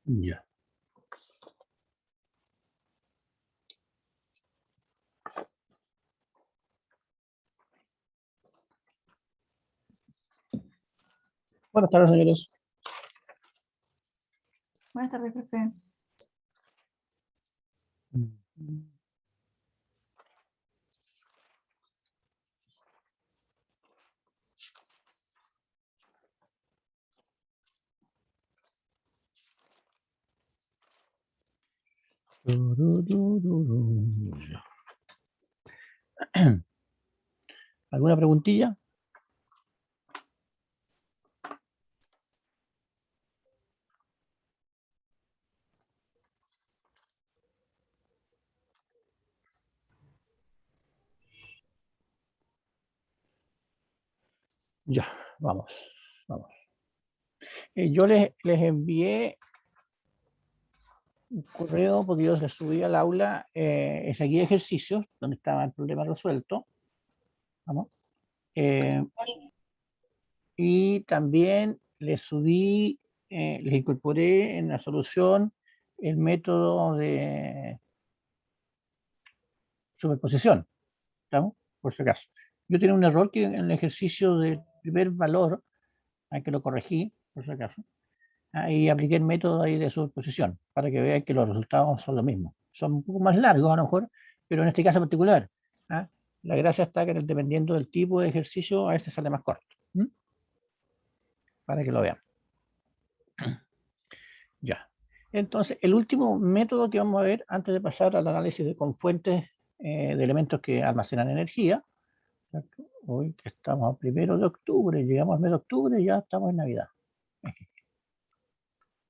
Ya. Buenas tardes, señores. Buenas tardes, profe. Ya. ¿Alguna preguntilla? Ya, vamos. Yo les envié un correo porque yo les subí al aula esa guía de ejercicios donde estaba el problema resuelto. Vamos. Y también les subí, les incorporé en la solución el método de superposición, ¿estamos? Por si acaso. Yo tenía un error que en el ejercicio del primer valor, que lo corregí, por si acaso, y apliqué el método ahí de superposición para que vean que los resultados son los mismos. Son un poco más largos a lo mejor, pero en este caso particular, ¿ah? La gracia está que dependiendo del tipo de ejercicio, a veces sale más corto. Para que lo vean. Ya. Entonces, el último método que vamos a ver antes de pasar al análisis con fuentes de elementos que almacenan energía, ¿cierto? Hoy que estamos a 1 de octubre, llegamos al mes de octubre y ya estamos en Navidad.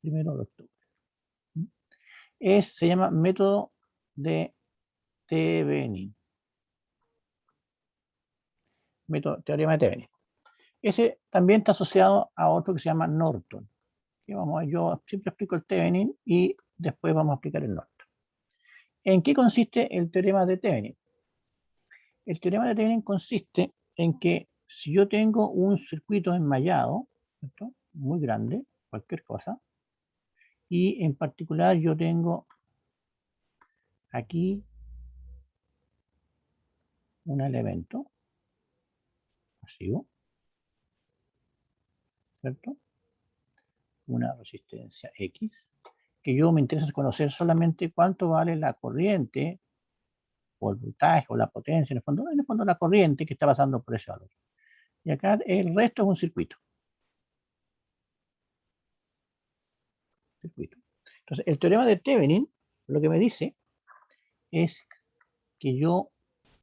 1 de octubre. Se llama método de Thevenin. Teorema de Thevenin. Ese también está asociado a otro que se llama Norton. Yo siempre explico el Thevenin y después vamos a explicar el Norton. ¿En qué consiste el teorema de Thevenin? El teorema de Thevenin consiste en que si yo tengo un circuito enmallado, ¿cierto? Muy grande, cualquier cosa, y en particular yo tengo aquí un elemento pasivo, ¿cierto? Una resistencia X, que yo me interesa conocer solamente cuánto vale la corriente o el voltaje o la potencia, en el fondo la corriente que está pasando por ese valor. Y acá el resto es un circuito. Entonces, el teorema de Thevenin lo que me dice es que yo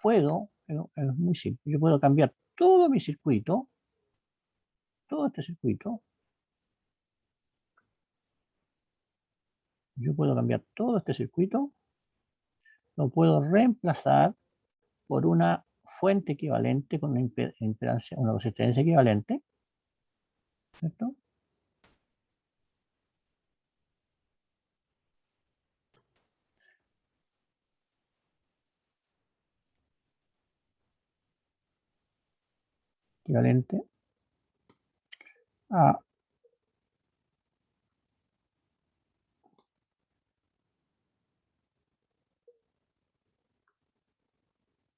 puedo, es muy simple, yo puedo cambiar todo mi circuito, todo este circuito, yo puedo cambiar todo este circuito, lo puedo reemplazar por una fuente equivalente con una impedancia, una resistencia equivalente, ¿cierto? Equivalente a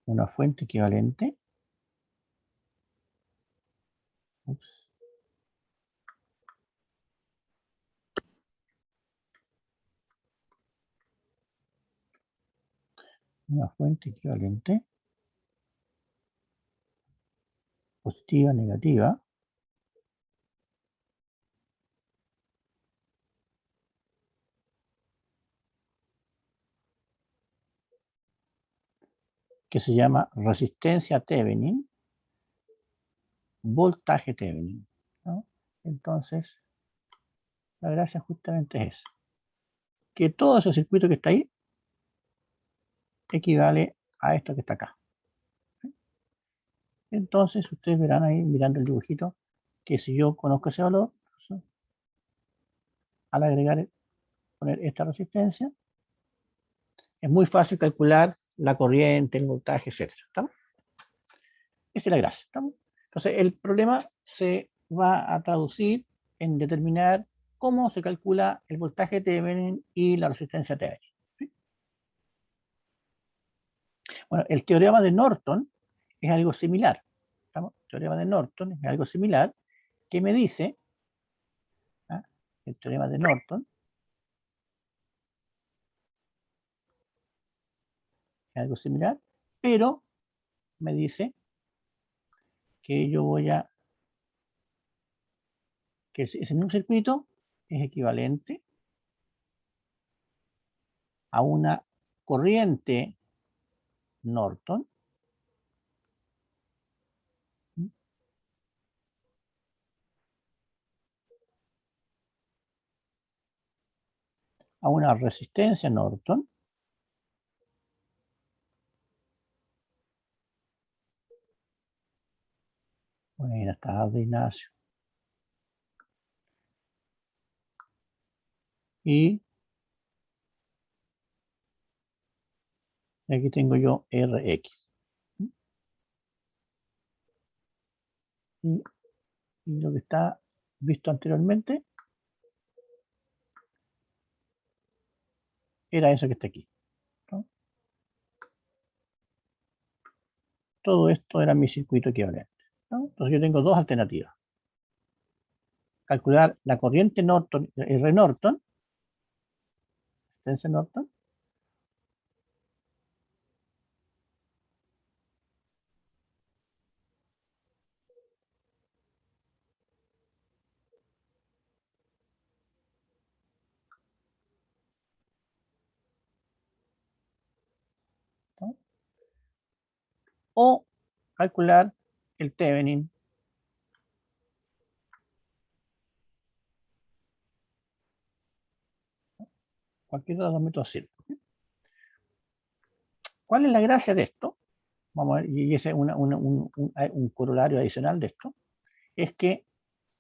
una fuente equivalente, una fuente equivalente, positiva, negativa, que se llama resistencia Thevenin, voltaje Thevenin, ¿no? Entonces, la gracia justamente es esa, que todo ese circuito que está ahí equivale a esto que está acá. Entonces, ustedes verán ahí, mirando el dibujito, que si yo conozco ese valor, al agregar, poner esta resistencia, es muy fácil calcular la corriente, el voltaje, etc. ¿Estamos? Esa es la gracia. ¿Estamos? Entonces, el problema se va a traducir en determinar cómo se calcula el voltaje Thevenin y la resistencia Thevenin. ¿Sí? Bueno, el teorema de Norton es algo similar. ¿Estamos? El teorema de Norton es algo similar que me dice, ¿ah? El teorema de Norton es algo similar, pero me dice que yo voy a, que ese mismo circuito es equivalente a una corriente Norton, ¿sí? A una resistencia Norton. Buenas tardes, Ignacio. Y aquí tengo yo Rx. Y, y lo que está visto anteriormente era eso que está aquí, ¿no? Todo esto era mi circuito equivalente, ¿no? Entonces yo tengo dos alternativas. Calcular la corriente Norton, R Norton, resistencia Norton, ¿no? O calcular el Thevenin. Cualquiera de los dos métodos sirve. ¿Cuál es la gracia de esto? Vamos a ver, y ese es un corolario adicional de esto, es que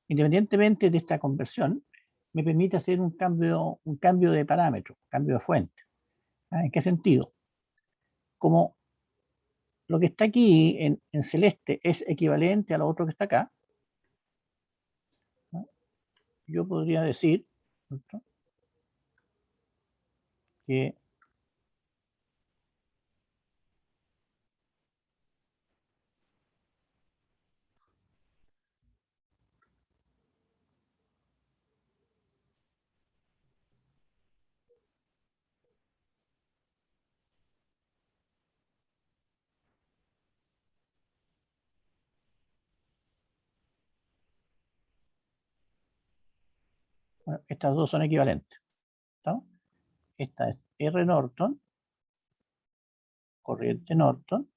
independientemente de esta conversión, me permite hacer un cambio de parámetro, cambio de fuente. ¿Ah? ¿En qué sentido? Como lo que está aquí en celeste es equivalente a lo otro que está acá, ¿no? Yo podría decir, ¿no?, que bueno, estas dos son equivalentes, ¿no? Esta es R Norton, corriente Norton,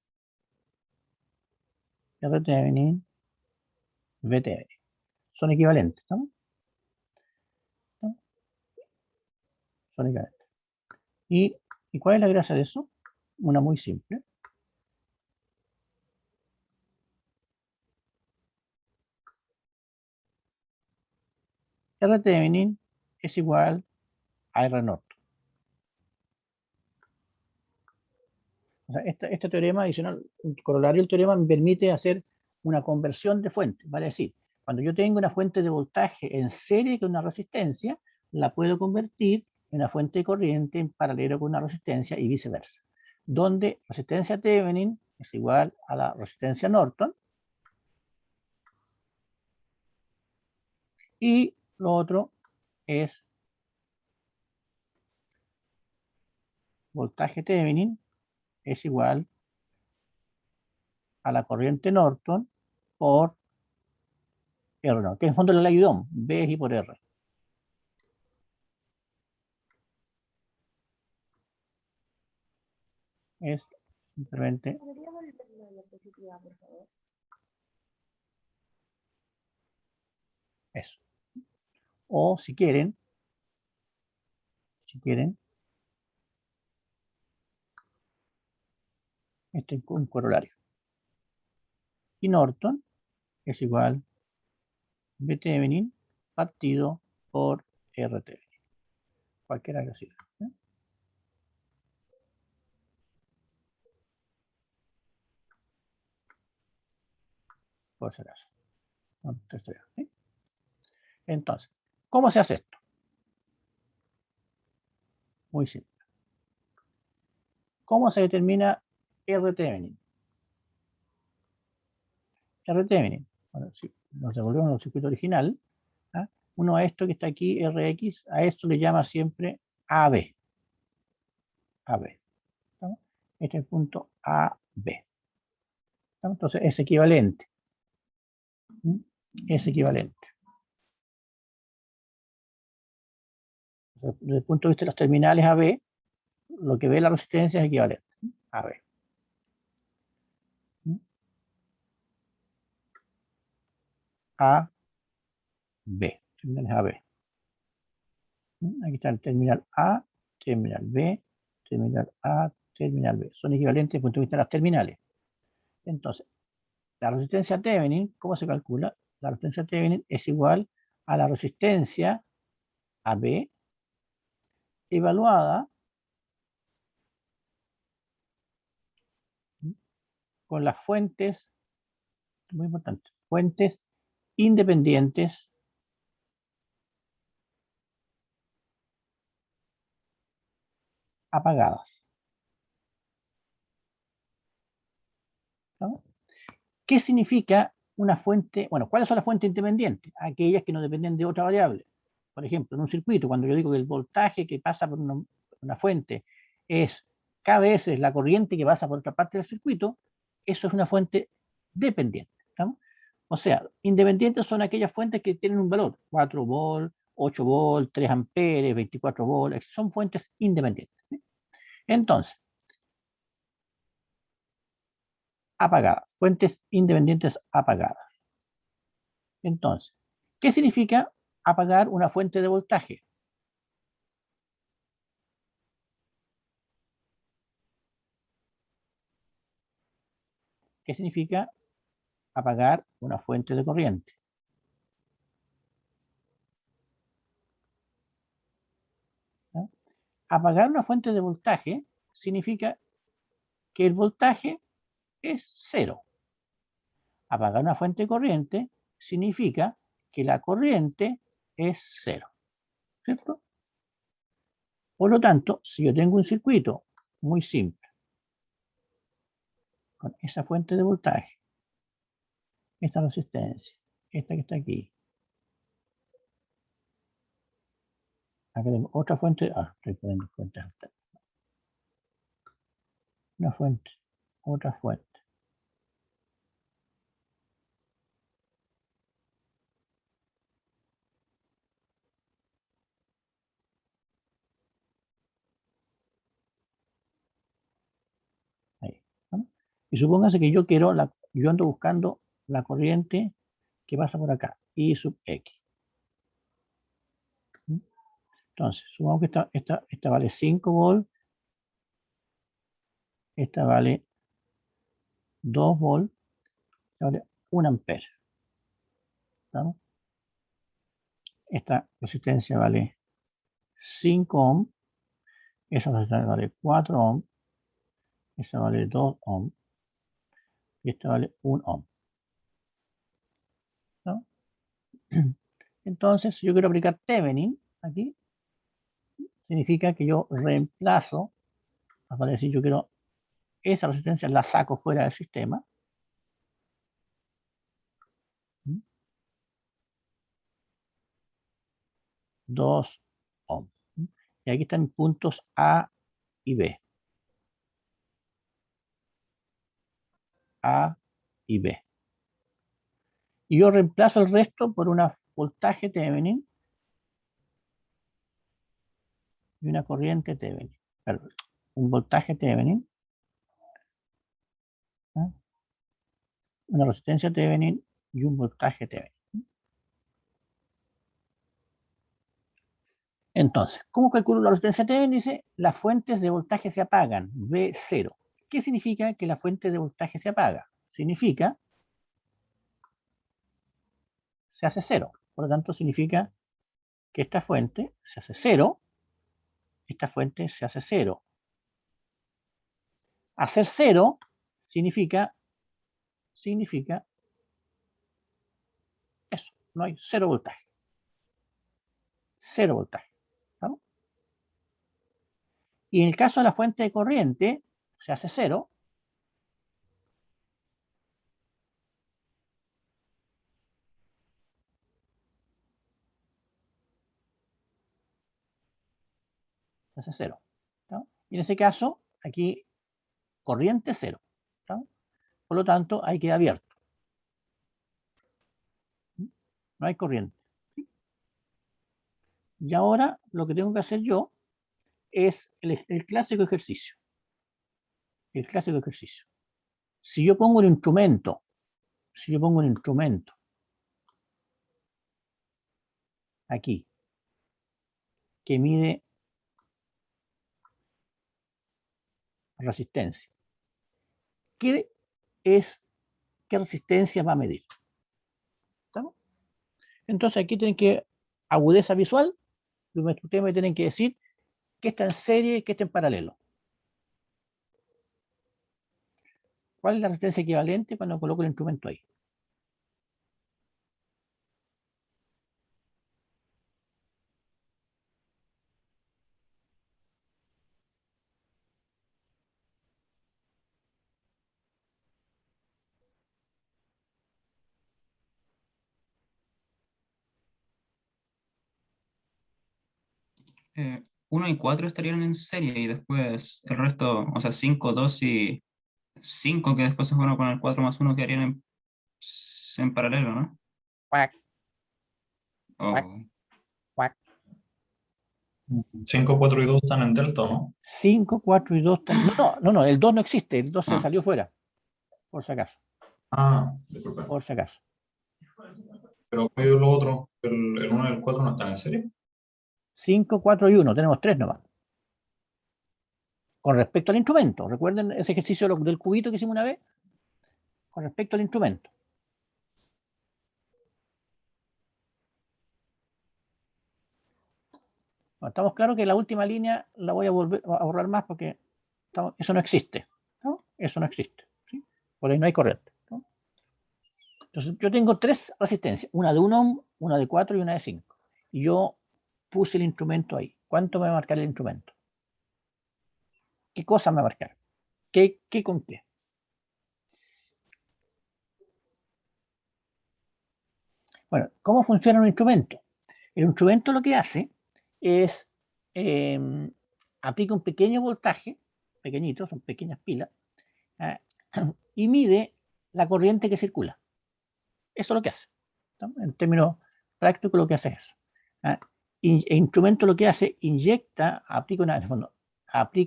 R Thevenin, V Thevenin. Son equivalentes, ¿no? ¿No? Son equivalentes. ¿Y cuál es la gracia de eso? Una muy simple. R Thevenin es igual a R Norton. O sea, este teorema adicional, un corolario del teorema, me permite hacer una conversión de fuente. Vale decir, cuando yo tengo una fuente de voltaje en serie con una resistencia, la puedo convertir en una fuente de corriente en paralelo con una resistencia y viceversa. Donde resistencia Thevenin es igual a la resistencia Norton. Y lo otro es voltaje Thevenin es igual a la corriente Norton por R Norton, que en el fondo es la ley de Ohm, B es I por R. Es simplemente eso. O si quieren, este es un corolario. Y Norton es igual B Thevenin partido por R Thevenin. Cualquiera que sirva, ¿eh? Por si acaso. ¿Sí? Entonces, ¿cómo se hace esto? Muy simple. ¿Cómo se determina RThevenin? RThevenin. Bueno, si nos devolvemos al circuito original, ¿ah? Uno a esto que está aquí, Rx, a esto le llama siempre AB. AB. ¿No? Este es el punto AB. ¿No? Entonces es equivalente. ¿Mm? Es equivalente. Desde el punto de vista de los terminales AB, lo que ve la resistencia es equivalente. AB. ¿Mm? AB. Terminales AB. Aquí está el terminal A, terminal B, terminal A, terminal B. Son equivalentes desde el punto de vista de las terminales. Entonces, la resistencia Thevenin, ¿cómo se calcula? La resistencia Thevenin es igual a la resistencia AB evaluada con las fuentes, muy importante, fuentes independientes apagadas. ¿No? ¿Qué significa una fuente? Bueno, ¿cuáles son las fuentes independientes? Aquellas que no dependen de otra variable. Por ejemplo, en un circuito, cuando yo digo que el voltaje que pasa por una fuente es K veces la corriente que pasa por otra parte del circuito, eso es una fuente dependiente. ¿Estamos? O sea, independientes son aquellas fuentes que tienen un valor, 4 volt, 8 volt, 3 amperes, 24 volt, son fuentes independientes. ¿Sí? Entonces, apagadas, fuentes independientes apagadas. Entonces, ¿qué significa apagar una fuente de voltaje? ¿Qué significa apagar una fuente de corriente? ¿No? Apagar una fuente de voltaje significa que el voltaje es cero. Apagar una fuente de corriente significa que la corriente es cero. ¿Cierto? Por lo tanto, si yo tengo un circuito muy simple con esa fuente de voltaje, esta resistencia, esta que está aquí, acá tengo otra fuente, estoy poniendo fuentes alternas. Una fuente, otra fuente. Ahí, ¿no? Y supóngase que yo ando buscando la corriente que pasa por acá, I sub X. ¿Mm? Entonces, supongamos que esta vale 5 volt, esta vale 2 volt, esta vale 1 ampere. ¿No? Esta resistencia vale 5 ohm, esa resistencia vale 4 ohm, esa vale 2 ohm, y esta vale 1 ohm. ¿No? Entonces, yo quiero aplicar Thevenin aquí, significa que yo reemplazo, para decir, yo quiero esa resistencia la saco fuera del sistema. 2 ohm. Y aquí están puntos A y B. A y B. Y yo reemplazo el resto por un voltaje Thevenin y una corriente Thevenin. Perdón, un voltaje Thevenin, ¿eh? Una resistencia Thevenin y un voltaje Thevenin. Entonces, ¿cómo calculo la resistencia Thevenin? Dice, las fuentes de voltaje se apagan, V0. ¿Qué significa que la fuente de voltaje se apaga? Significa, se hace cero. Por lo tanto, significa que esta fuente se hace cero, esta fuente se hace cero. Hacer cero significa eso, no hay cero voltaje. Cero voltaje. ¿No? Y en el caso de la fuente de corriente, se hace 0. Se hace 0. ¿No? Y en ese caso, aquí, corriente 0. ¿No? Por lo tanto, ahí queda abierto. No hay corriente. Y ahora lo que tengo que hacer yo es el clásico ejercicio. El clásico ejercicio. Si yo pongo un instrumento, aquí, que mide resistencia, ¿qué resistencia va a medir? ¿Estamos? Entonces aquí tienen que, agudeza visual, ustedes me tienen que decir qué está en serie y qué está en paralelo. ¿Cuál es la resistencia equivalente cuando coloco el instrumento ahí? Eh, 1 y 4 estarían en serie y después el resto, o sea, 5, 2 y 5 que después se fueron con el 4 más 1 quedarían en paralelo, ¿no? Cuac, cuac, O, cuac. 5, 4 y 2 están en delta, ¿no? 5, 4 y 2. No, el 2 no existe, el 2 se Ah. salió fuera, por si acaso, Ah, disculpe. por si acaso. Pero lo otro, el 1 y el 4 no están en serie. 5, 4 y 1, tenemos 3 nomás. Con respecto al instrumento, recuerden ese ejercicio del cubito que hicimos una vez, con respecto al instrumento. Bueno, estamos claros que la última línea la voy a volver a borrar más porque eso no existe, ¿no? Eso no existe, ¿sí? Por ahí no hay corriente, ¿no? Entonces yo tengo 3 resistencias, una de 1 ohm, una de 4 y una de 5. Y yo puse el instrumento ahí. ¿Cuánto me va a marcar el instrumento? ¿Qué cosa me va a marcar? ¿Qué con qué? Bueno, ¿cómo funciona un instrumento? El instrumento lo que hace es aplica un pequeño voltaje, pequeñito, son pequeñas pilas, y mide la corriente que circula. Eso es lo que hace. ¿No? En términos prácticos, lo que hace es eso. El instrumento lo que hace, inyecta, aplica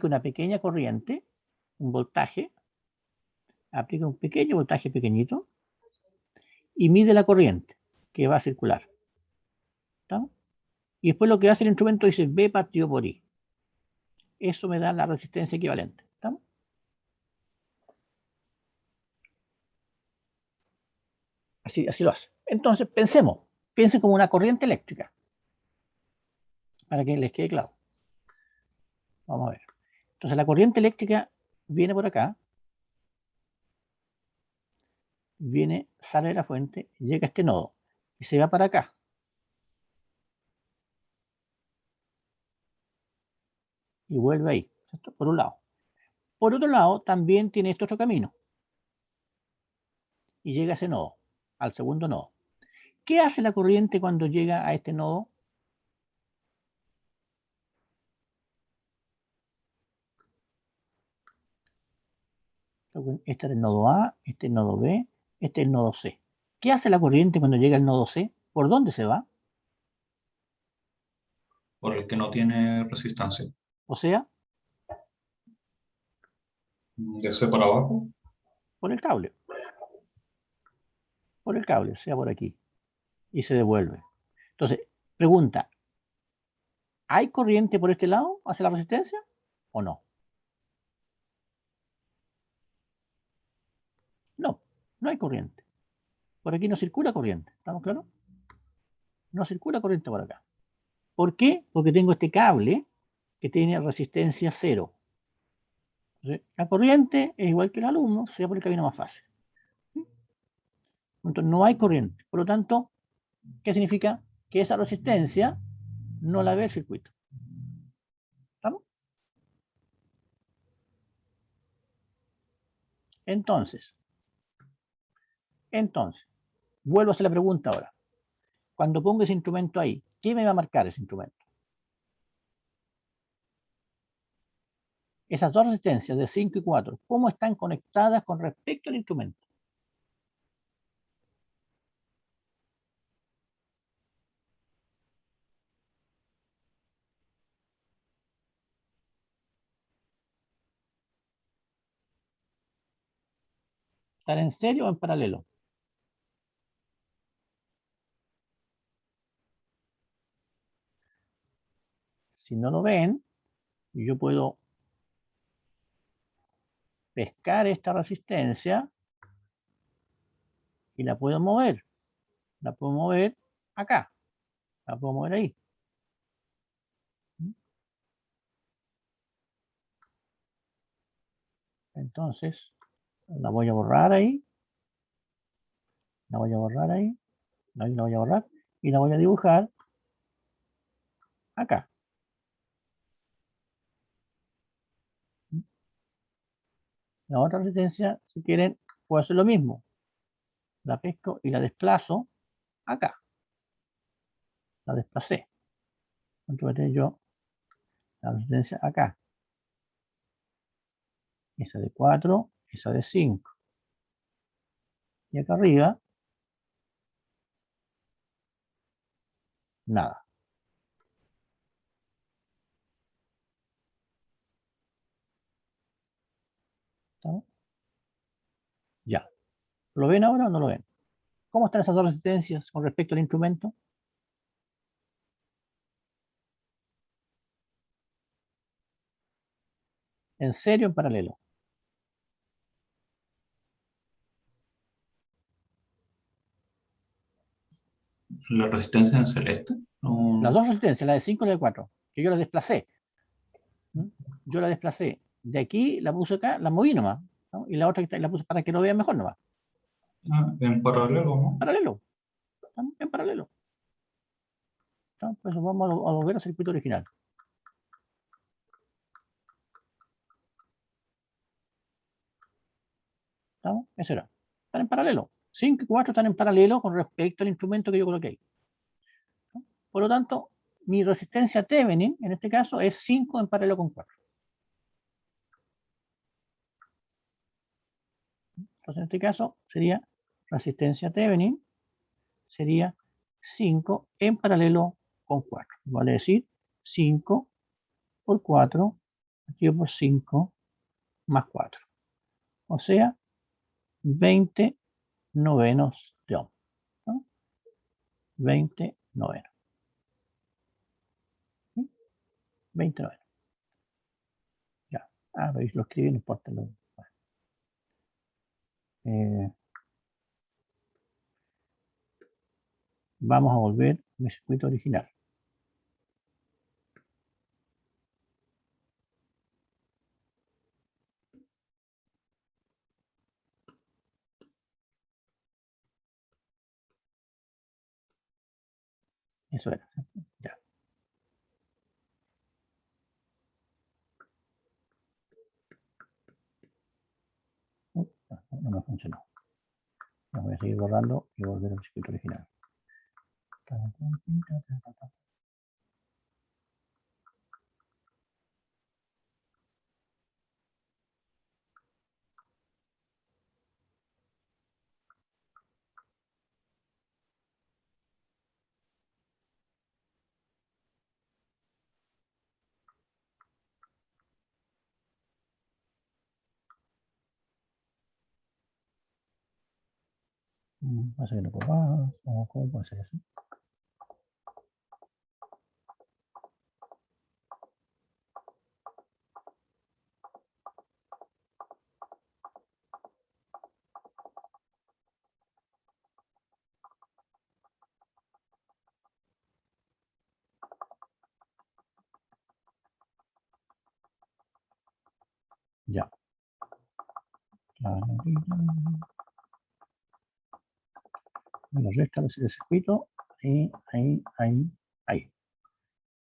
una pequeña corriente, un voltaje, aplica un pequeño voltaje pequeñito y mide la corriente que va a circular. ¿No? Y después lo que hace el instrumento dice B partido por I. Eso me da la resistencia equivalente. ¿Estamos? Así lo hace. Entonces, piensen como una corriente eléctrica, para que les quede claro. Vamos a ver. Entonces, la corriente eléctrica viene por acá, sale de la fuente, llega a este nodo y se va para acá. Y vuelve ahí, ¿cierto? Por un lado. Por otro lado, también tiene este otro camino. Y llega a ese nodo, al segundo nodo. ¿Qué hace la corriente cuando llega a este nodo? Este es el nodo A, este es el nodo B, este es el nodo C. ¿Qué hace la corriente cuando llega al nodo C? ¿Por dónde se va? Por el que no tiene resistencia. O sea, De C para abajo. por el cable. Por el cable, sea por aquí. Y se devuelve. Entonces, pregunta, ¿hay corriente por este lado hacia la resistencia o no? No, no hay corriente. Por aquí no circula corriente. ¿Estamos claros? No circula corriente por acá. ¿Por qué? Porque tengo este cable que tiene resistencia 0. Entonces, la corriente es igual que el alumno, sea por el camino más fácil. Entonces, no hay corriente. Por lo tanto, ¿qué significa? Que esa resistencia no la ve el circuito. ¿Estamos? Entonces, vuelvo a hacer la pregunta ahora. Cuando pongo ese instrumento ahí, ¿qué me va a marcar ese instrumento? Esas dos resistencias de 5 y 4, ¿cómo están conectadas con respecto al instrumento? ¿Están en serie o en paralelo? Si no lo ven, yo puedo pescar esta resistencia y la puedo mover. La puedo mover acá. La puedo mover ahí. Entonces, la voy a borrar ahí. La voy a borrar ahí. Ahí la voy a borrar. Y la voy a dibujar acá. La otra resistencia, si quieren, puedo hacer lo mismo. La pesco y la desplazo acá. La desplacé. Entonces yo la resistencia acá. Esa de 4, esa de 5. Y acá arriba, nada. ¿Está? Ya. ¿Lo ven ahora o no lo ven? ¿Cómo están esas dos resistencias con respecto al instrumento? ¿En serio o en paralelo? ¿La resistencia en celeste? No. Las dos resistencias, la de 5 y la de 4, que yo las desplacé. Yo la desplacé. De aquí la puse acá, la moví nomás. ¿No? Y la otra la puse para que lo vean mejor nomás. En paralelo, ¿no? Paralelo. ¿No? En paralelo. ¿No? Pues vamos a volver al circuito original. ¿No? Eso era. Están en paralelo. 5 y 4 están en paralelo con respecto al instrumento que yo coloqué ahí. ¿No? Por lo tanto, mi resistencia Thevenin, en este caso, es 5 en paralelo con 4. Entonces, en este caso, sería resistencia Thevenin, sería 5 en paralelo con 4. Vale decir, 5 por 4, partido por 5, más 4. O sea, 20 novenos de ohm. ¿No? 20 novenos. 20 novenos. Ya. Veis, lo escribí, no importa. Vamos a volver a mi circuito original. Eso era. Ya. No me funcionó. Lo voy a seguir borrando y volver al circuito original. Pasa que no puedo más. ¿Cómo puede ser eso? Ya. Bueno, resta el circuito. Ahí.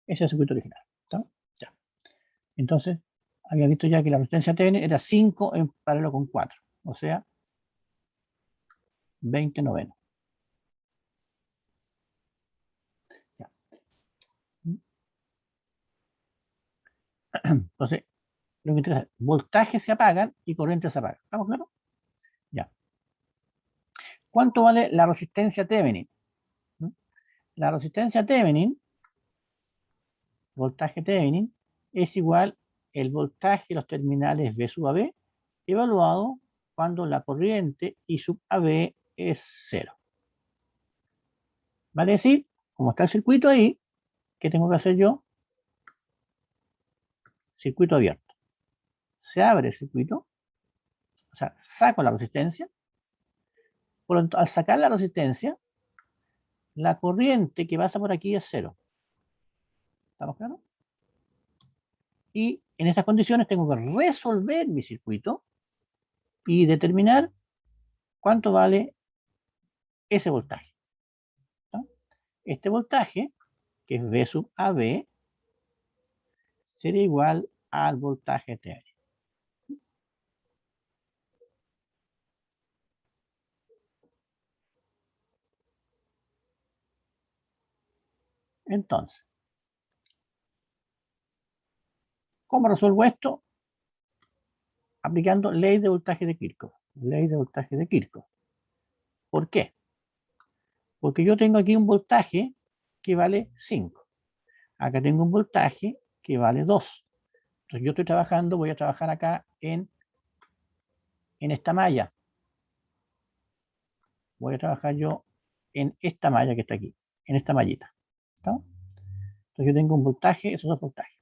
Ese es el circuito original. ¿Está? Ya. Entonces, había visto ya que la resistencia TN era 5 en paralelo con 4. o sea, 20 novenos. Ya. Entonces, lo que interesa es voltajes se apagan y corrientes se apagan. ¿Estamos claros? Ya. ¿Cuánto vale la resistencia Thevenin? La resistencia Thevenin, voltaje Thevenin, es igual el voltaje de los terminales V sub AB evaluado cuando la corriente I sub AB es 0. Vale decir, como está el circuito ahí, ¿qué tengo que hacer yo? Circuito abierto. Se abre el circuito, o sea, saco la resistencia. Por lo tanto, al sacar la resistencia, la corriente que pasa por aquí es 0. ¿Estamos claros? Y en esas condiciones tengo que resolver mi circuito y determinar cuánto vale ese voltaje. ¿No? Este voltaje, que es V sub AB, sería igual al voltaje Thevenin. Entonces, ¿cómo resuelvo esto? Aplicando ley de voltaje de Kirchhoff. Ley de voltaje de Kirchhoff. ¿Por qué? Porque yo tengo aquí un voltaje que vale 5. Acá tengo un voltaje que vale 2. Entonces yo estoy trabajando, voy a trabajar acá en esta malla. Voy a trabajar yo en esta malla que está aquí, en esta mallita. ¿Está? Entonces yo tengo un voltaje, esos dos voltajes.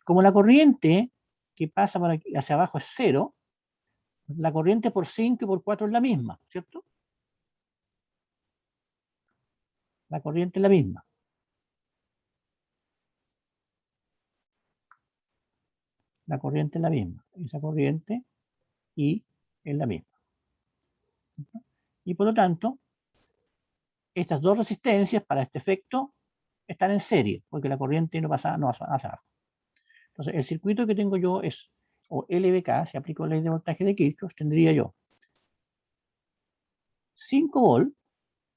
Como la corriente que pasa por aquí hacia abajo es 0, la corriente por 5 y por 4 es la misma, ¿cierto? La corriente es la misma. La corriente es la misma. Esa corriente y es la misma. Y por lo tanto, estas dos resistencias para este efecto están en serie, porque la corriente no pasa hacia abajo. Entonces, el circuito que tengo yo es, o LVK, si aplico la ley de voltaje de Kirchhoff, tendría yo 5 volts,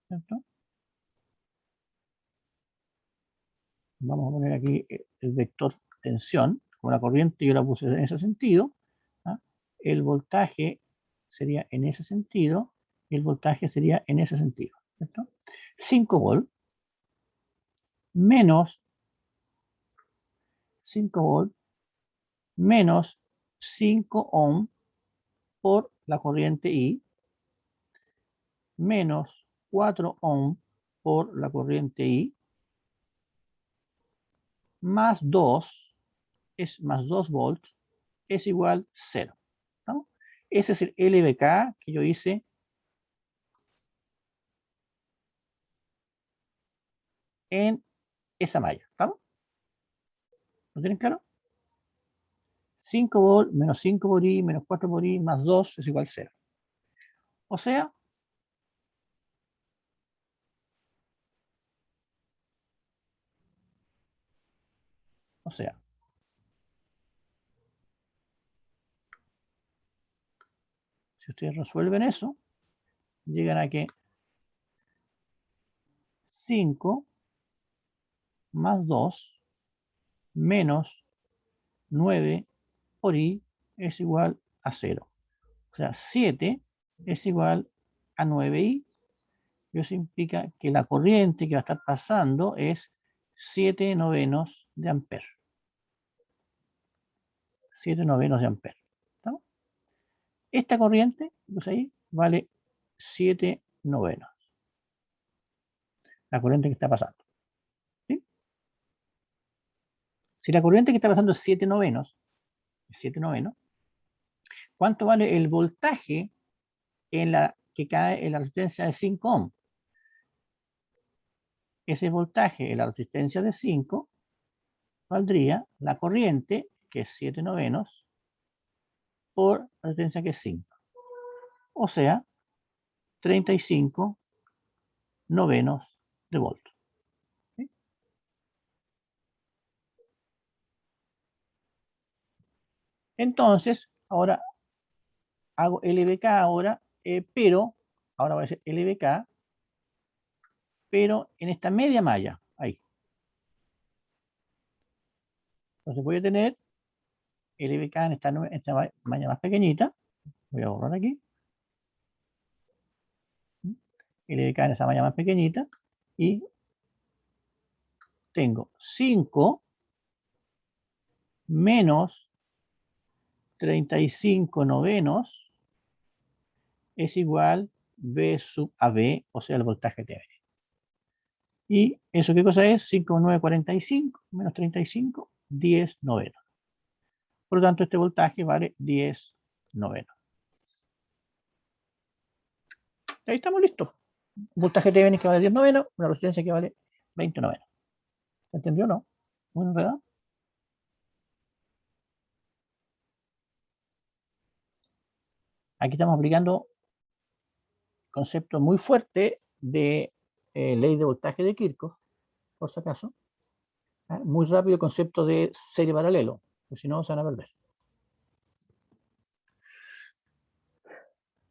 ¿cierto? Vamos a poner aquí el vector tensión, como la corriente yo la puse en ese sentido, ¿ah? El voltaje sería en ese sentido, y el voltaje sería en ese sentido, ¿cierto? 5 volts menos 5 volts menos 5 ohm por la corriente I menos 4 ohm por la corriente I más 2 es más 2 volts es igual 0. ¿No? Ese es el LVK que yo hice en esa malla. ¿Estamos? ¿Lo tienen claro? 5 volts menos 5 por I menos 4 por I más 2 es igual 0. O sea, si ustedes resuelven eso, llegan a que 5 más 2 menos 9 por I es igual a 0. O sea, 7 es igual a 9I. Y eso implica que la corriente que va a estar pasando es 7 novenos de amperes. 7 novenos de amperes. ¿Estamos? Esta corriente, pues ahí, vale 7 novenos. La corriente que está pasando. ¿Sí? Si la corriente que está pasando es 7 novenos, ¿cuánto vale el voltaje que cae en la resistencia de 5 ohm? Ese voltaje en la resistencia de 5 valdría la corriente, que es 7 novenos, por la resistencia que es 5. O sea, 35 novenos de voltio. ¿Sí? Entonces, ahora hago LBK ahora, pero, ahora va a ser LBK, pero en esta media malla, ahí. Entonces voy a tener LBK en esta malla más pequeñita, voy a borrar aquí. LBK en esa malla más pequeñita, y tengo 5 menos 35 novenos es igual V sub AB, o sea, el voltaje Thevenin. ¿Y eso qué cosa es? 5,945 menos 35, 10 novenos. Por lo tanto, este voltaje vale 10 novenos. Ahí estamos listos. Un voltaje Thevenin que vale 10 novenos, una resistencia que vale 20 novenos. ¿Se entendió o no? ¿Muy enredado? Aquí estamos aplicando concepto muy fuerte de ley de voltaje de Kirchhoff, por si acaso. Muy rápido el concepto de serie paralelo, porque si no se van a perder.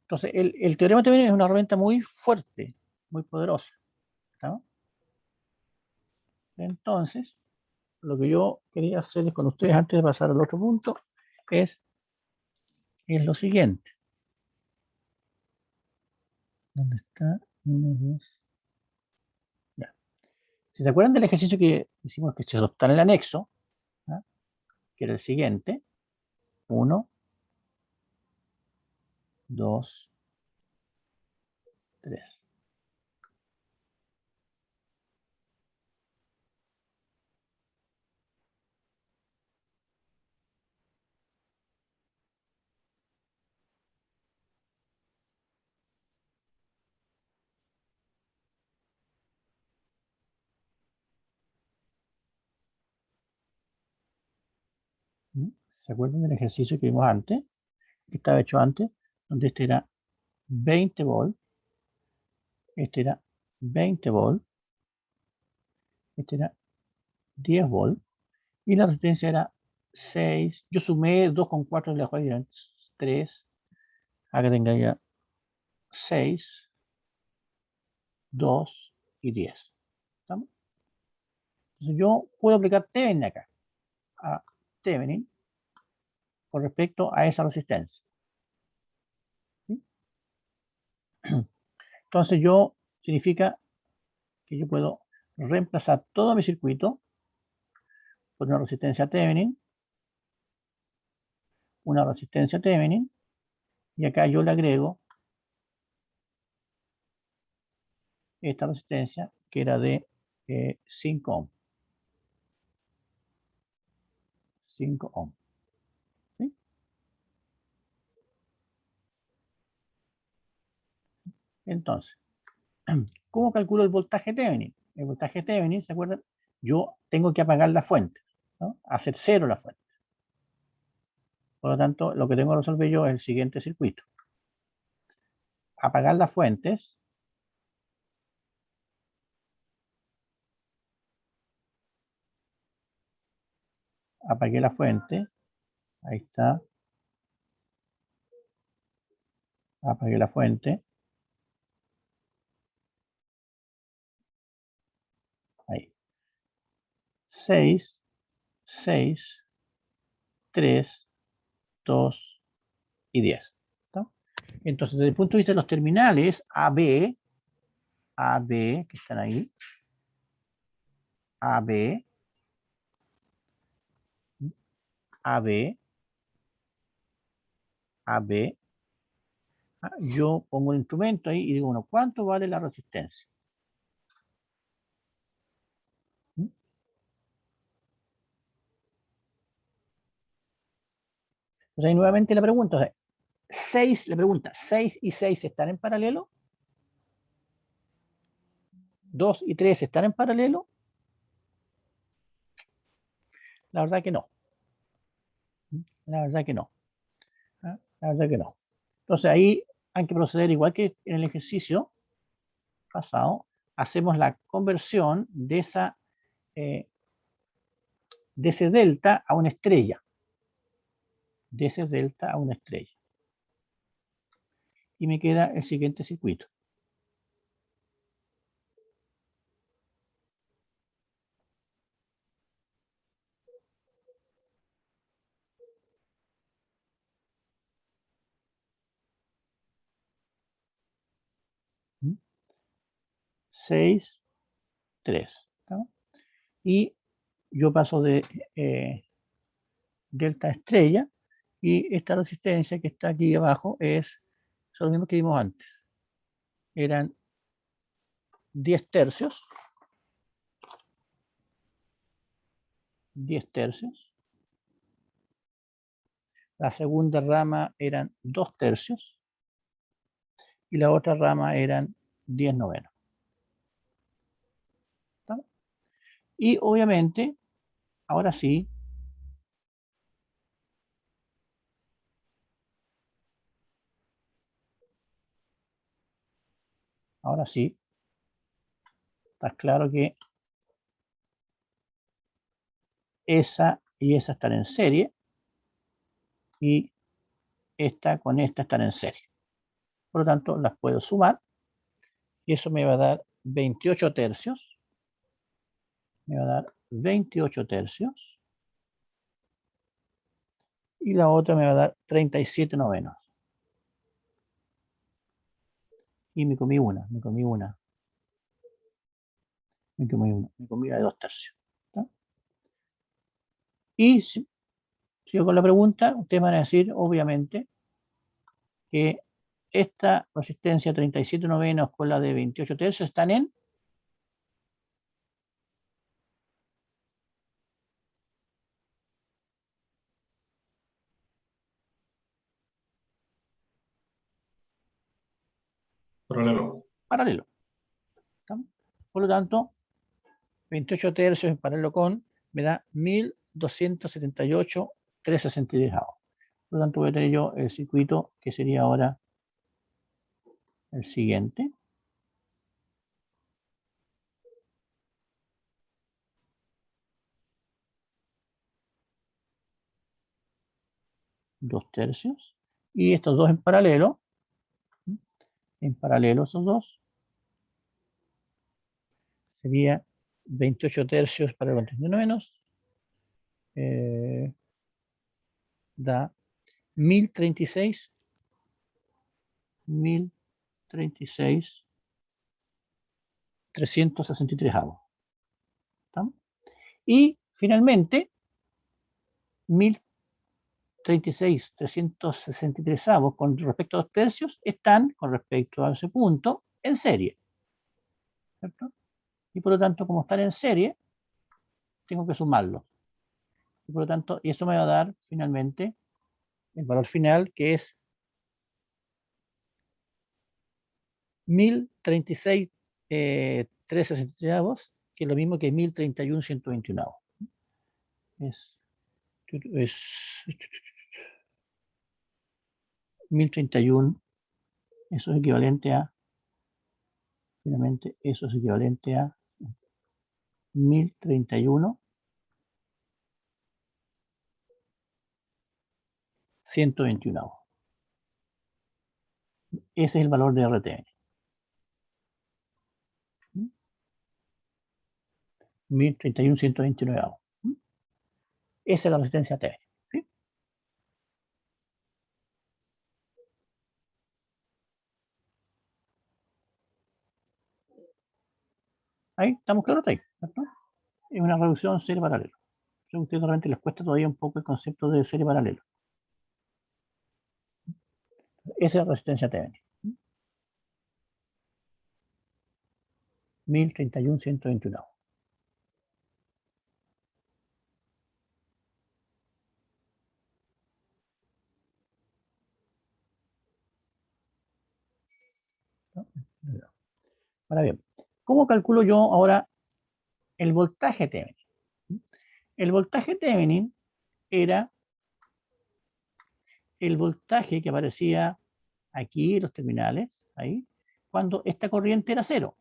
Entonces, el teorema también es una herramienta muy fuerte, muy poderosa, ¿no? Entonces, lo que yo quería hacer con ustedes antes de pasar al otro punto es lo siguiente. ¿Dónde está? 1, 2. Ya. Si se acuerdan del ejercicio que hicimos, que se está en el anexo, ¿no? Que era el siguiente: 1, 2, 3. ¿Se acuerdan del ejercicio que vimos antes? Que estaba hecho antes, donde este era 20 volt, este era 20 volt, este era 10 volt, y la resistencia era 6. Yo sumé 2,4 de la cual eran 3. Acá tenga ya 6, 2 y 10. ¿Estamos? Entonces yo puedo aplicar Thevenin acá, a Thevenin, con respecto a esa resistencia. ¿Sí? Entonces significa que yo puedo reemplazar todo mi circuito por una resistencia Thevenin, y acá yo le agrego esta resistencia que era de 5 ohm. 5 ohm. ¿Sí? Entonces, ¿cómo calculo el voltaje Thevenin? El voltaje Thevenin, ¿se acuerdan? Yo tengo que apagar la fuente, ¿no? Hacer cero la fuente. Por lo tanto, lo que tengo que resolver yo es el siguiente circuito: apagar las fuentes, apagué la fuente, ahí está, apagué la fuente, ahí, 6, 6, 3, 2 y 10. ¿Está? Entonces, desde el punto de vista de los terminales AB, que están ahí, AB, AB, AB, yo pongo un instrumento ahí y digo, bueno, ¿cuánto vale la resistencia? Entonces ahí nuevamente la pregunta es, 6, le pregunta, 6 y 6 están en paralelo, 2 y 3 están en paralelo. La verdad que no. La verdad que no. ¿Ah? La verdad que no. Entonces ahí hay que proceder igual que en el ejercicio pasado. Hacemos la conversión de ese delta a una estrella. De ese delta a una estrella. y me queda el siguiente circuito. ¿Mm? 6, 3. ¿no? Y yo paso de delta estrella, y esta resistencia que está aquí abajo son lo mismo que vimos antes. Eran 10 tercios. 10 tercios. La segunda rama eran 2 tercios. Y la otra rama eran 10 novenos. ¿Está? Y obviamente, ahora sí, está claro que esa y esa están en serie, y esta con esta están en serie. Por lo tanto, las puedo sumar, y eso me va a dar 28 tercios. Me va a dar 28 tercios. Y la otra me va a dar 37 novenos. Y me comí una. Me comí la de 2 tercios. ¿Está? Y si sigo con la pregunta, ustedes van a decir, obviamente, que esta resistencia 37 novenos con la de 28 tercios están en Paralelo. paralelo. ¿Está? Por lo tanto, 28 tercios en paralelo con me da 1278,363 avos. Por lo tanto, voy a tener yo el circuito que sería ahora el siguiente. Dos tercios. Y estos dos en paralelo. En paralelo esos dos. Sería 28 tercios para los 39 novenos. Da 1036. 1036. 363 avos. ¿Está? Y finalmente, 1036, 363 avos con respecto a 2 tercios están, con respecto a ese punto, en serie. ¿Cierto? Y por lo tanto, como están en serie, tengo que sumarlos. Y por lo tanto, y eso me va a dar finalmente el valor final, que es 1036, 363 avos, que es lo mismo que 1031, 121 avos. Es 1031, eso es equivalente a, finalmente, eso es equivalente a 1031, 121 avos. Ese es el valor de RTN. 1031, 129 avos. Esa es la resistencia TN. ¿Sí? Ahí estamos claros, ahí, ¿cierto? Es una reducción serie paralelo. A ustedes realmente les cuesta todavía un poco el concepto de serie paralelo. Esa es la resistencia TN. 1031, 121 avos. Ahora bien, ¿cómo calculo yo ahora el voltaje Thevenin? El voltaje Thevenin era el voltaje que aparecía aquí en los terminales, ahí, cuando esta corriente era cero.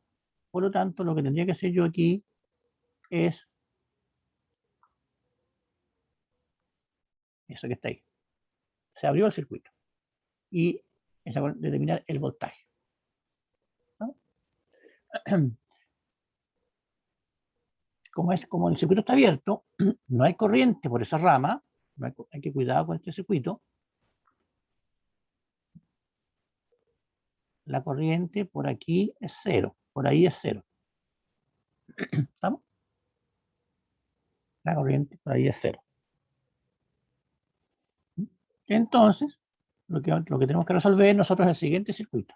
Por lo tanto, lo que tendría que hacer yo aquí es eso que está ahí. Se abrió el circuito. Y es determinar el voltaje. ¿No? Como el circuito está abierto, no hay corriente por esa rama, hay que cuidar con este circuito. La corriente por aquí es 0, por ahí es 0. ¿Estamos? La corriente por ahí es 0. Entonces, lo que tenemos que resolver nosotros es el siguiente circuito.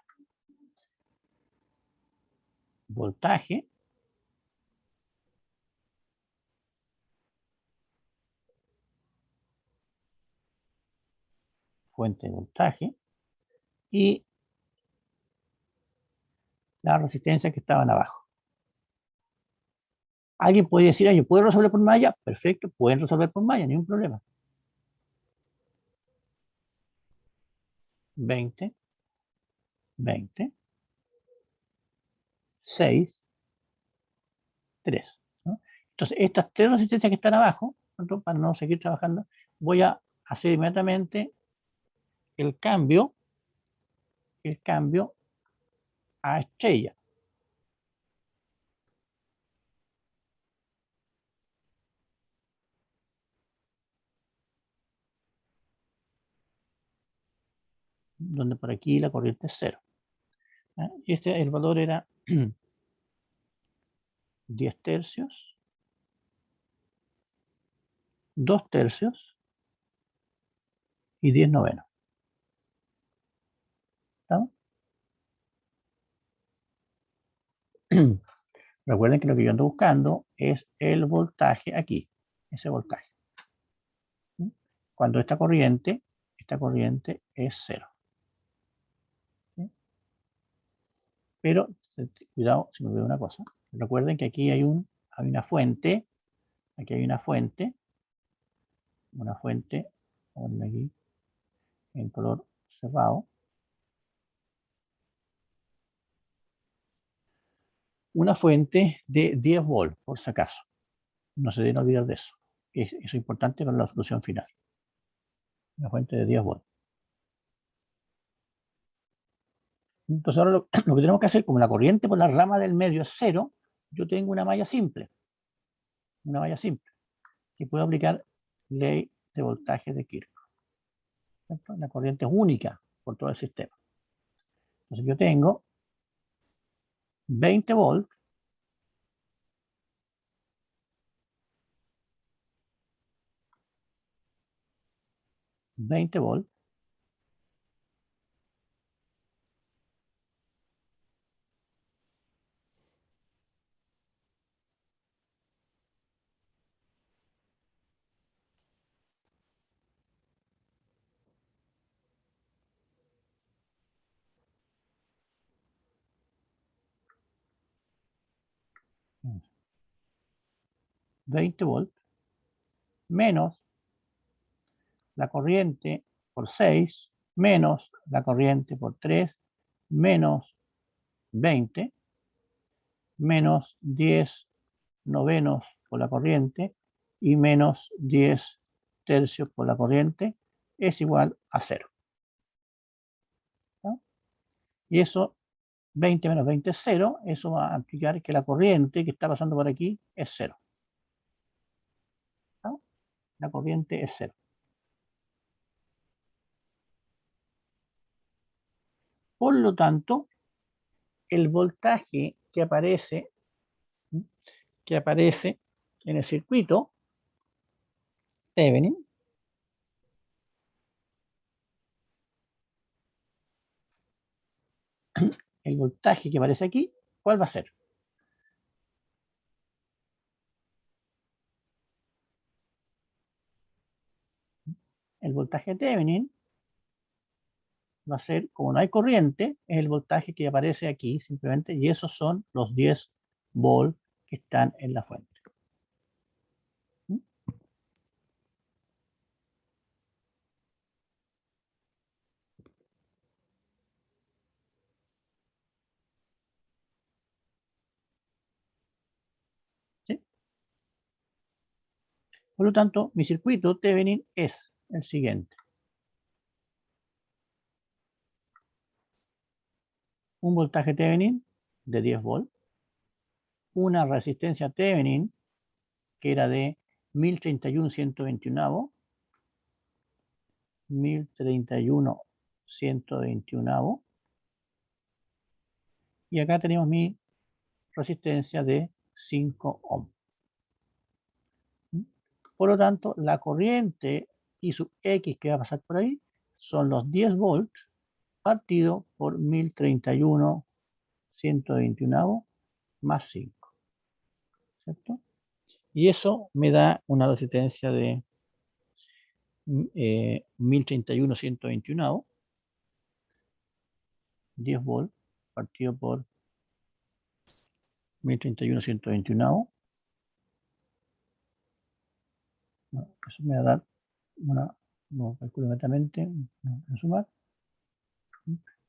Voltaje fuente de voltaje y las resistencias que estaban abajo. Alguien podría decir, yo puedo resolver por malla. Perfecto, pueden resolver por malla, ningún problema. 20, 20, 6, 3. ¿no? Entonces, estas tres resistencias que están abajo, ¿no? Para no seguir trabajando, voy a hacer inmediatamente el cambio a estrella. Donde por aquí la corriente es 0. Y el valor era 10 tercios, 2 tercios y 10 novenos. ¿Estamos? Recuerden que lo que yo ando buscando es el voltaje aquí, ese voltaje. Cuando esta corriente es 0. ¿Sí? Pero, cuidado, se me olvidó una cosa. Recuerden que aquí hay una fuente, aquí hay una fuente, vamos a ponerla aquí en color cerrado. Una fuente de 10 volts, por si acaso. No se deben olvidar de eso. Eso es importante para la solución final. Una fuente de 10 volts. Entonces ahora lo que tenemos que hacer, como la corriente por la rama del medio es 0, yo tengo una malla simple. Una malla simple. Que puedo aplicar ley de voltaje de Kirchhoff. ¿Cierto? La corriente es única por todo el sistema. Entonces yo tengo 20 volts 20 volts menos la corriente por 6 menos la corriente por 3 menos 20 menos 10 novenos por la corriente y menos 10 tercios por la corriente es igual a 0. ¿No? Y eso, 20 menos 20 es 0, eso va a implicar que la corriente que está pasando por aquí es 0. ¿No? La corriente es 0. Por lo tanto, el voltaje que aparece en el circuito Thevenin el voltaje que aparece aquí, ¿cuál va a ser? El voltaje Thevenin va a ser, como no hay corriente, es el voltaje que aparece aquí simplemente, y esos son los 10 volts que están en la fuente. ¿Mm? ¿Sí? Por lo tanto, mi circuito Thevenin es el siguiente. un voltaje Thevenin de 10 volts, una resistencia Thevenin que era de 1031/121, 1031/121, y acá tenemos mi resistencia de 5 ohms. Por lo tanto, la corriente I sub X que va a pasar por ahí son los 10 volts partido por 1031/121 más 5, ¿cierto? Y eso me da una resistencia de 1031/121, 10 volts partido por 1031/121. Eso me va a dar no calculo inmediatamente, no, sumar,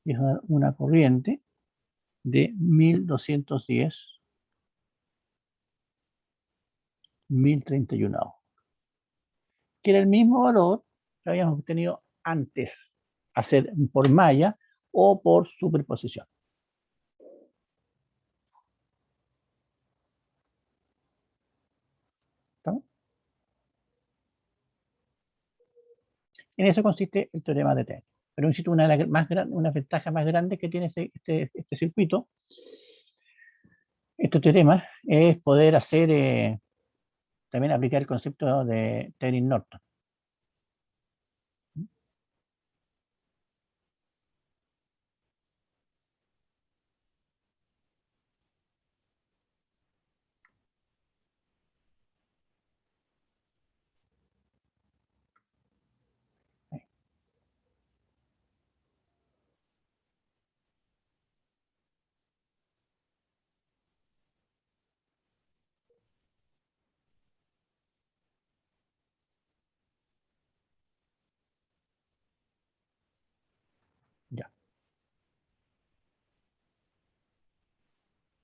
y es una corriente de 1210, 1031, que era el mismo valor que habíamos obtenido antes, hacer por malla o por superposición. ¿Estamos? En eso consiste el teorema de Thevenin. Pero insisto, una ventaja más grande que tiene este circuito, este teorema, es poder hacer, también aplicar el concepto de Thevenin-Norton. Ya.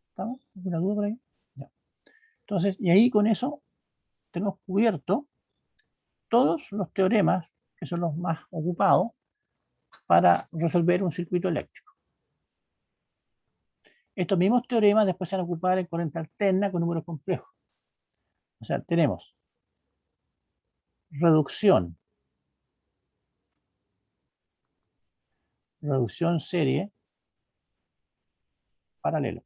¿Estamos? ¿Alguna duda por ahí? Ya. Entonces, y ahí con eso tenemos cubierto todos los teoremas que son los más ocupados para resolver un circuito eléctrico. Estos mismos teoremas después se van a ocupar en corriente alterna con números complejos. O sea, tenemos reducción serie, paralelo.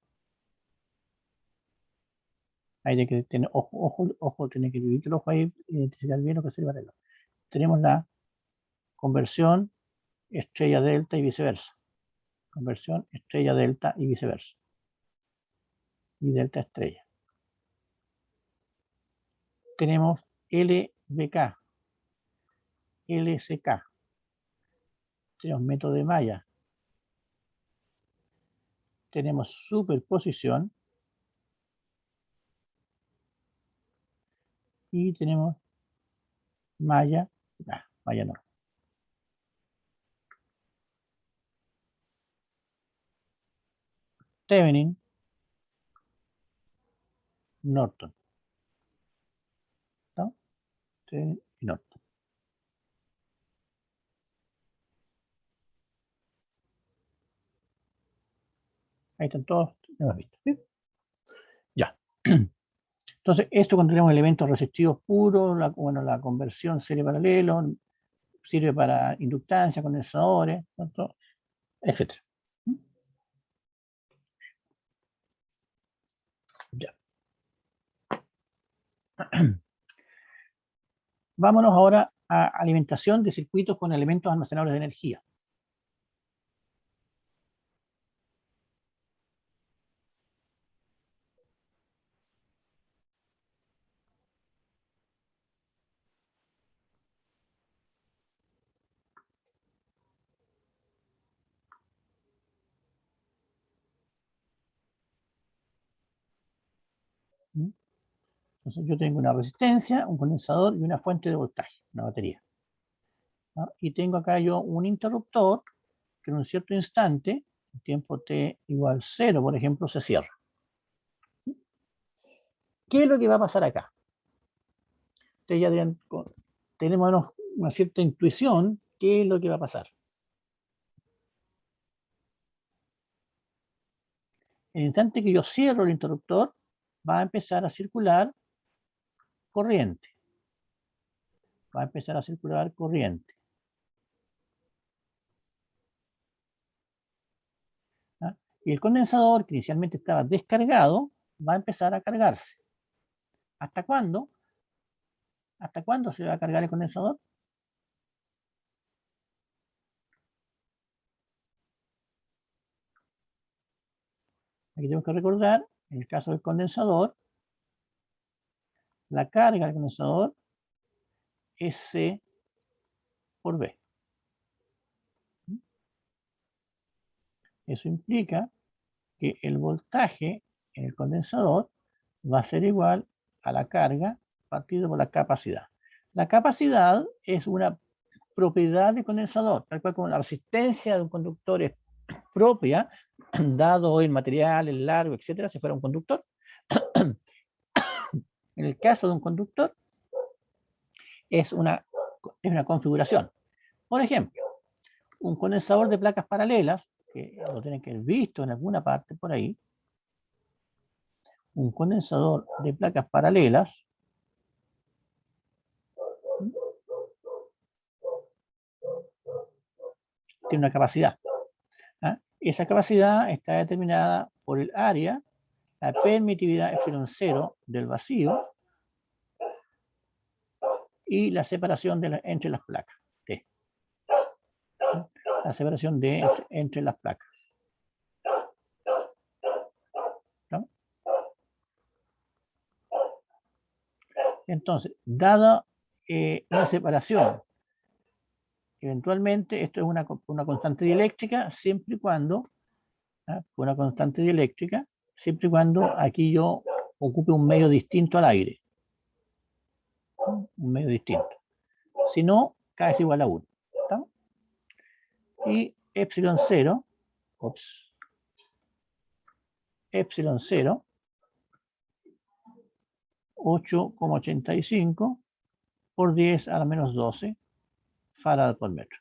Hay de que tener ojo, tiene que dividir el ojo ahí, identificar bien lo que es el paralelo. Tenemos la conversión estrella delta y viceversa. Conversión estrella delta y viceversa. Y delta estrella. Tenemos LVK, LSK. Tenemos método de malla. Tenemos superposición. Y tenemos malla, malla no. Thevenin, Norton. ¿No? Thevenin y Norton. Ahí están todos, lo hemos visto. ¿Sí? Ya. Entonces, esto cuando tenemos elementos resistivos puros, la conversión serie paralelo, sirve para inductancia, condensadores, ¿cierto? Etcétera. Ya. Vámonos ahora a alimentación de circuitos con elementos almacenadores de energía. Entonces yo tengo una resistencia, un condensador y una fuente de voltaje, una batería. ¿No? Y tengo acá yo un interruptor que en un cierto instante, en tiempo t igual 0, por ejemplo, se cierra. ¿Qué es lo que va a pasar acá? Ustedes ya tenemos una cierta intuición qué es lo que va a pasar. el instante que yo cierro el interruptor, va a empezar a circular corriente. Va a empezar a circular corriente. ¿Ah? Y el condensador, que inicialmente estaba descargado, va a empezar a cargarse. ¿Hasta cuándo? ¿Hasta cuándo se va a cargar el condensador? Aquí tenemos que recordar, en el caso del condensador, la carga del condensador es C por B. Eso implica que el voltaje en el condensador va a ser igual a la carga partido por la capacidad. La capacidad es una propiedad del condensador, tal cual como la resistencia de un conductor es propia, dado el material, el largo, etcétera, si fuera un conductor. En el caso de un conductor, es una configuración. Por ejemplo, un condensador de placas paralelas, que lo tienen que haber visto en alguna parte por ahí, un condensador de placas paralelas tiene una capacidad. ¿Ah? Esa capacidad está determinada por el área, la permitividad epsilon 0 del vacío y la separación entre las placas. T. La separación entre las placas. ¿No? Entonces, dada una separación, eventualmente esto es una constante dieléctrica siempre y cuando, una constante dieléctrica, siempre y cuando aquí yo ocupe un medio distinto al aire. Un medio distinto. Si no, K es igual a 1. ¿Está? Y epsilon 0, epsilon 0, 8,85 por 10 a la menos 12 farad por metro.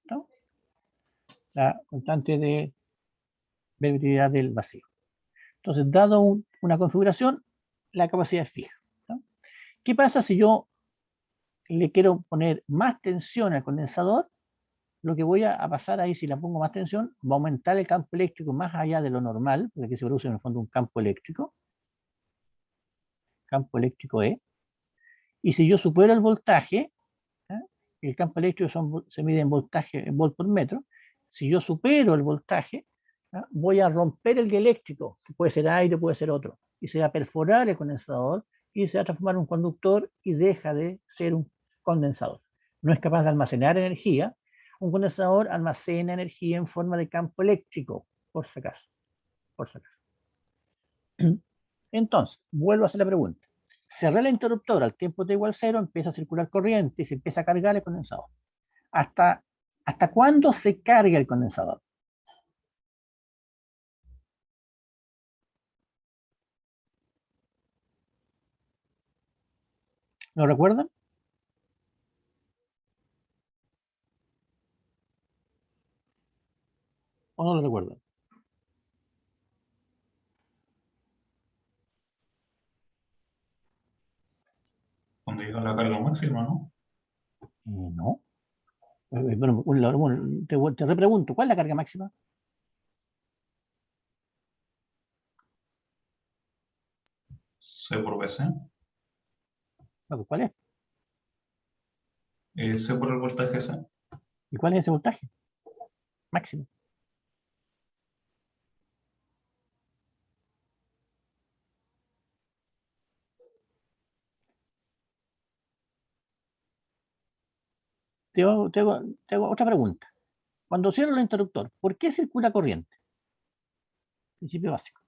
¿Está? La constante de permitividad del vacío. Entonces, dado una configuración, la capacidad es fija. ¿No? ¿Qué pasa si yo le quiero poner más tensión al condensador? Lo que voy a pasar ahí, si le pongo más tensión, va a aumentar el campo eléctrico más allá de lo normal, porque aquí se produce en el fondo un campo eléctrico E. Y si yo supero el voltaje, ¿eh? El campo eléctrico se mide en voltaje, en volt por metro. Si yo supero el voltaje, voy a romper el dieléctrico, que puede ser aire, puede ser otro, y se va a perforar el condensador y se va a transformar en un conductor y deja de ser un condensador. No es capaz de almacenar energía. Un condensador almacena energía en forma de campo eléctrico, por si acaso. Por si acaso. Entonces, vuelvo a hacer la pregunta. Cerré el interruptor al tiempo t igual 0, empieza a circular corriente y se empieza a cargar el condensador. ¿Hasta cuándo se carga el condensador? ¿Lo recuerdan? ¿O no lo recuerdan? Cuando llega la carga máxima, ¿no? No. Bueno, te repregunto, ¿cuál es la carga máxima? C por BC. ¿Cuál es? C por el voltaje C. ¿Y cuál es ese voltaje máximo? Te hago otra pregunta. Cuando cierro el interruptor, ¿por qué circula corriente? Principio básico.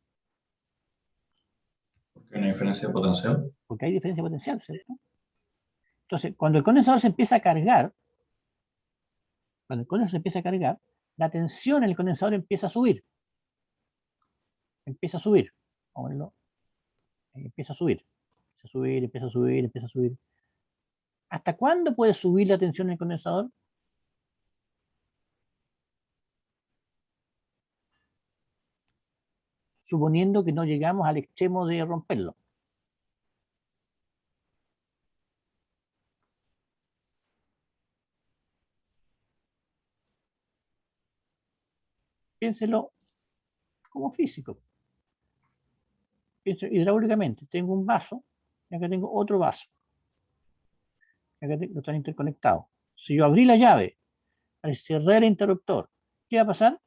Porque hay una diferencia de potencial. Porque hay diferencia potencial, ¿cierto? Entonces, cuando el condensador se empieza a cargar, la tensión en el condensador empieza a subir. Empieza a subir. Vamos a verlo. Empieza a subir. Empieza a subir, empieza a subir, empieza a subir. ¿Hasta cuándo puede subir la tensión en el condensador? suponiendo que no llegamos al extremo de romperlo. Piénselo como físico. Pienso hidráulicamente. Tengo un vaso y acá tengo otro vaso. Acá no están interconectados. Si yo abrí la llave, al cerrar el interruptor, ¿qué va a pasar?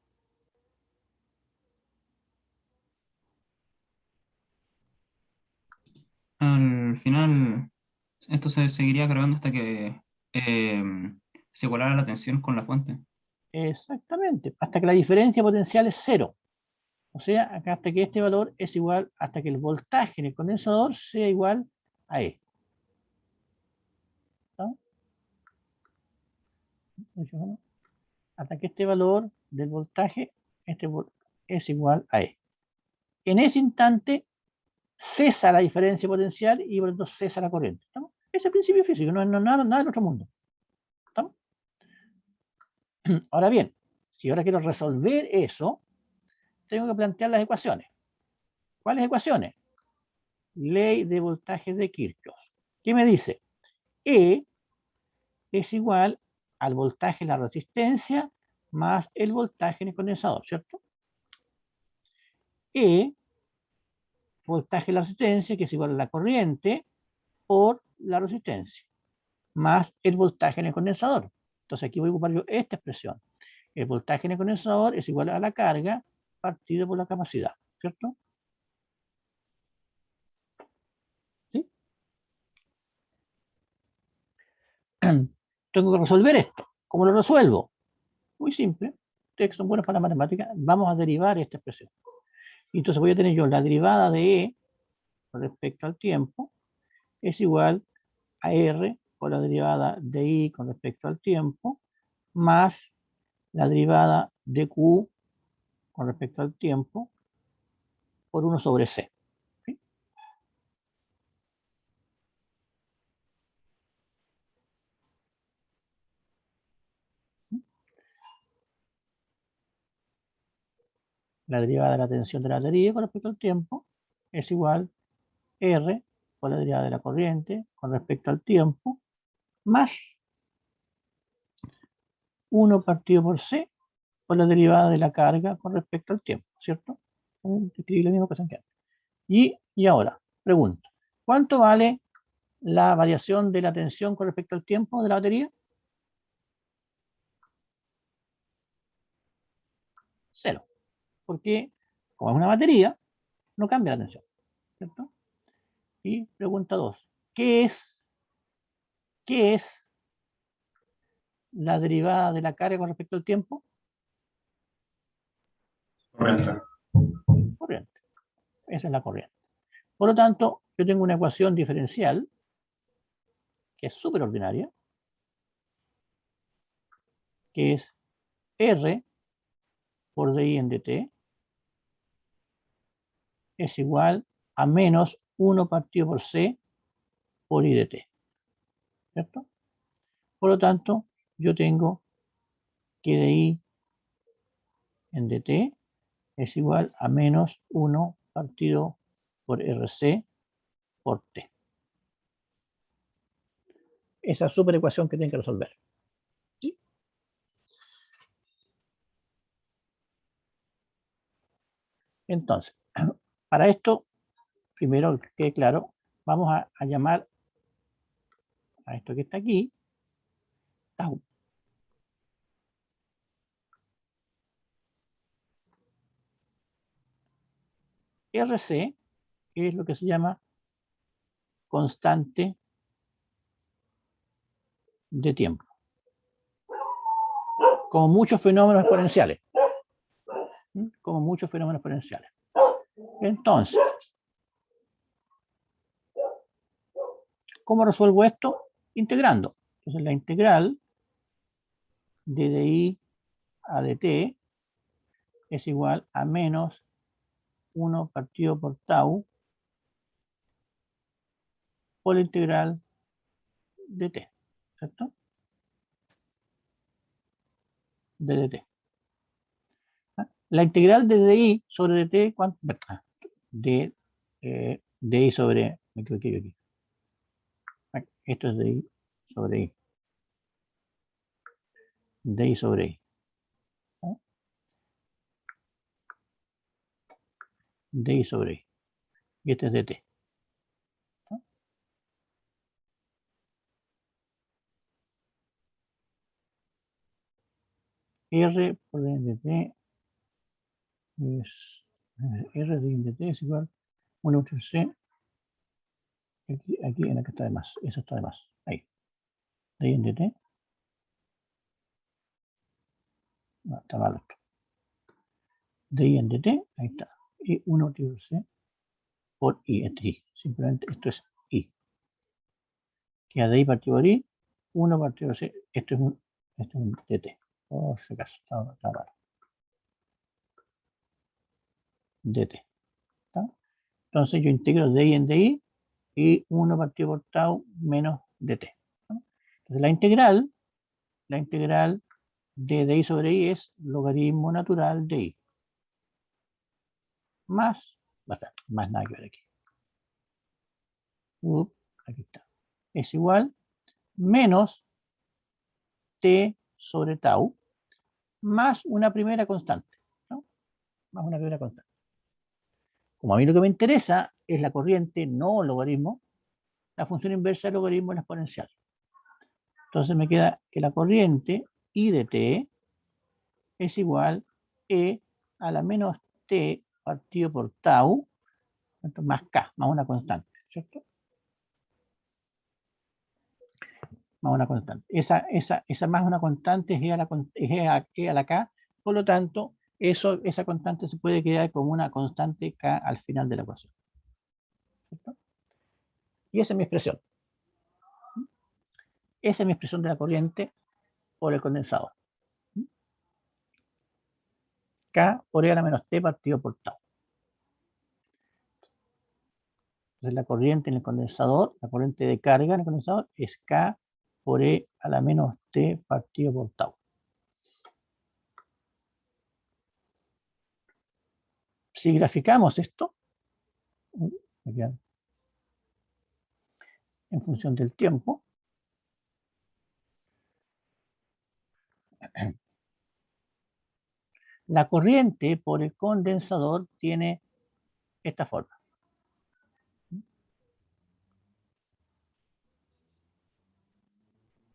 Al final, esto se seguiría cargando hasta que se igualara la tensión con la fuente. Exactamente, hasta que la diferencia potencial es cero. O sea, acá hasta que este valor es igual, hasta que el voltaje en el condensador sea igual a E. ¿No? Hasta que este valor del voltaje es igual a E. En ese instante cesa la diferencia potencial y por lo tanto cesa la corriente. ¿Estamos? Ese es el principio físico, no es nada del otro mundo. ¿Estamos? Ahora bien, si ahora quiero resolver eso, tengo que plantear las ecuaciones. ¿Cuáles ecuaciones? Ley de voltaje de Kirchhoff. ¿Qué me dice? E es igual al voltaje en la resistencia más el voltaje en el condensador, ¿cierto? E, voltaje en la resistencia, que es igual a la corriente por la resistencia, más el voltaje en el condensador. Entonces aquí voy a ocupar yo esta expresión. El voltaje en el condensador es igual a la carga partido por la capacidad, ¿cierto? ¿Sí? Tengo que resolver esto. ¿Cómo lo resuelvo? Muy simple. Ustedes que son buenos para la matemática, vamos a derivar esta expresión. Y entonces voy a tener yo la derivada de E con respecto al tiempo es igual a R por la derivada de I con respecto al tiempo más la derivada de Q con respecto al tiempo por 1 sobre C. ¿Sí? La derivada de la tensión de la batería con respecto al tiempo es igual a R por la derivada de la corriente con respecto al tiempo más 1 partido por C por la derivada de la carga con respecto al tiempo, ¿cierto? Escribí la misma cosa que antes. Y ahora, pregunto, ¿cuánto vale la variación de la tensión con respecto al tiempo de la batería? 0. Porque como es una batería, no cambia la tensión, ¿cierto? Y pregunta 2, ¿qué es la derivada de la carga con respecto al tiempo? Corriente. Corriente. Esa es la corriente. Por lo tanto, yo tengo una ecuación diferencial que es súper ordinaria, que es R por dI en dt es igual a menos 1 partido por C por I dt. ¿Cierto? Por lo tanto, yo tengo que dI en dt es igual a menos 1 partido por RC por T. Esa super ecuación que tienen que resolver. ¿Sí? Entonces, para esto, primero que quede claro, vamos a llamar a esto que está aquí, tau. RC es lo que se llama constante de tiempo. Como muchos fenómenos exponenciales. Como muchos fenómenos exponenciales. Entonces, ¿cómo resuelvo esto? Integrando. Entonces, la integral de dI a dt es igual a menos 1 partido por tau por la integral de t, ¿cierto? De dt. La integral de DI sobre DT, ¿cuánto? De DI sobre, me equivoqué yo aquí. Esto es DI sobre I. DI sobre I. ¿No? DI sobre I. Y este es DT. ¿No? R por DT es R de DT es igual 1 entre C. Aquí en la que está de más. Eso está de más. Ahí. DI en DT. No, está mal esto. DI en DT. Ahí está. Y 1 entre C por I. Este I. Simplemente esto es I. Queda de I partido por I. 1 partido por C. Esto es un DT. Por si acaso. Está raro. DT. ¿Está? Entonces yo integro DI en DI y 1 partido por tau menos DT. ¿No? Entonces la integral de DI sobre I es logaritmo natural de I. Más, basta, más nada que ver aquí. Aquí está. Es igual menos T sobre tau más una primera constante. ¿No? Más una primera constante. Como a mí lo que me interesa es la corriente, no logaritmo, la función inversa del logaritmo en la exponencial. Entonces me queda que la corriente I de t es igual E a la menos t partido por tau más k, más una constante, ¿cierto? Más una constante. Esa más una constante es E a la k, por lo tanto, esa constante se puede quedar como una constante k al final de la ecuación. ¿Cierto? Y esa es mi expresión. Esa es mi expresión de la corriente por el condensador. K por E a la menos T partido por tau. Entonces la corriente en el condensador, la corriente de carga en el condensador es K por E a la menos T partido por tau. Si graficamos esto, en función del tiempo, la corriente por el condensador tiene esta forma.